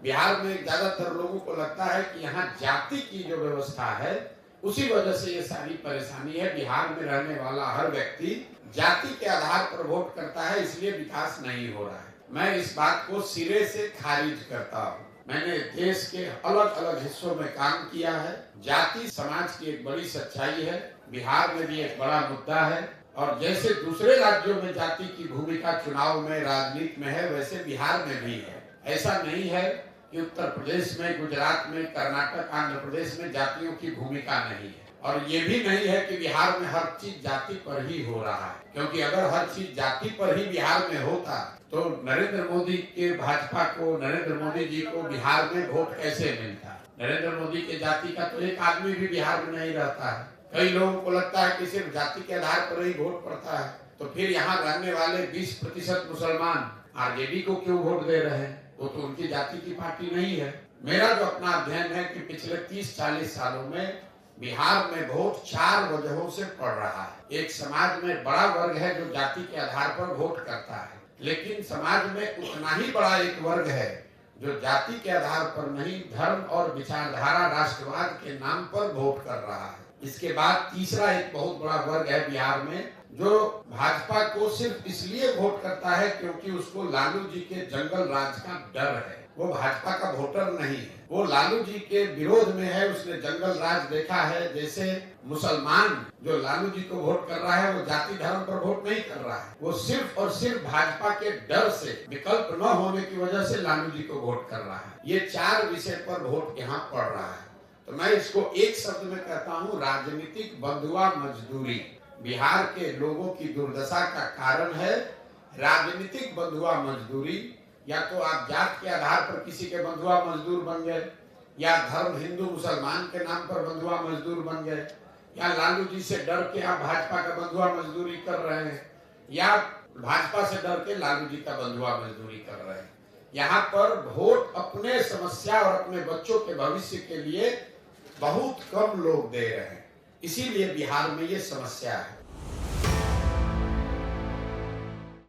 बिहार में ज्यादातर लोगों को लगता है कि यहाँ जाति की जो व्यवस्था है उसी वजह से ये सारी परेशानी है। बिहार में रहने वाला हर व्यक्ति जाति के आधार पर वोट करता है, इसलिए विकास नहीं हो रहा है। मैं इस बात को सिरे से खारिज करता हूँ। मैंने देश के अलग अलग हिस्सों में काम किया है। जाति समाज की एक बड़ी सच्चाई है, बिहार में भी एक बड़ा मुद्दा है। और जैसे दूसरे राज्यों में जाति की भूमिका चुनाव में, राजनीति में है, वैसे बिहार में भी है। ऐसा नहीं है कि उत्तर प्रदेश में, गुजरात में, कर्नाटक, आंध्र प्रदेश में जातियों की भूमिका नहीं है। और ये भी नहीं है कि बिहार में हर चीज जाति पर ही हो रहा है, क्योंकि अगर हर चीज जाति पर ही बिहार में होता तो नरेंद्र मोदी के भाजपा को, नरेंद्र मोदी जी को बिहार में वोट कैसे मिलता। नरेंद्र मोदी के जाति का तो एक आदमी भी बिहार में नहीं रहता है। कई लोगों को लगता है कि सिर्फ जाति के आधार पर ही वोट पड़ता है, तो फिर यहाँ रहने वाले 20% मुसलमान आरजेडी को क्यों वोट दे रहे हैं? वो तो उनकी जाति की पार्टी नहीं है। मेरा जो अपना अध्ययन है कि पिछले 30-40 सालों में बिहार में वोट 4 वजहों से पड़ रहा है। एक, समाज में बड़ा वर्ग है जो जाति के आधार पर वोट करता है, लेकिन समाज में उतना ही बड़ा एक वर्ग है जो जाति के आधार पर नहीं, धर्म और विचारधारा, राष्ट्रवाद के नाम पर वोट कर रहा है। इसके बाद तीसरा एक बहुत बड़ा वर्ग है बिहार में जो भाजपा को सिर्फ इसलिए वोट करता है क्योंकि उसको लालू जी के जंगल राज का डर है। वो भाजपा का वोटर नहीं है, वो लालू जी के विरोध में है। उसने जंगल राज देखा है। जैसे मुसलमान जो लालू जी को वोट कर रहा है, वो जाति धर्म पर वोट नहीं कर रहा है, वो सिर्फ और सिर्फ भाजपा के डर से, विकल्प न होने की वजह से लालू जी को वोट कर रहा है। ये 4 विषय पर वोट यहाँ पड़ रहा है। तो मैं इसको एक शब्द में कहता हूँ, राजनीतिक बंधुआ मजदूरी। बिहार के लोगों की दुर्दशा का कारण है राजनीतिक बंधुआ मजदूरी। या तो आप जात के आधार पर किसी के बंधुआ मजदूर बन गए, या धर्म हिंदू मुसलमान के नाम पर बंधुआ मजदूर बन गए, या लालू जी से डर के आप भाजपा का बंधुआ मजदूरी कर रहे हैं, या भाजपा से डर के लालू जी का बंधुआ मजदूरी कर रहे हैं। यहाँ पर वोट अपने समस्या और अपने बच्चों के भविष्य के लिए बहुत कम लोग दे रहे हैं, इसीलिए बिहार में ये समस्या है।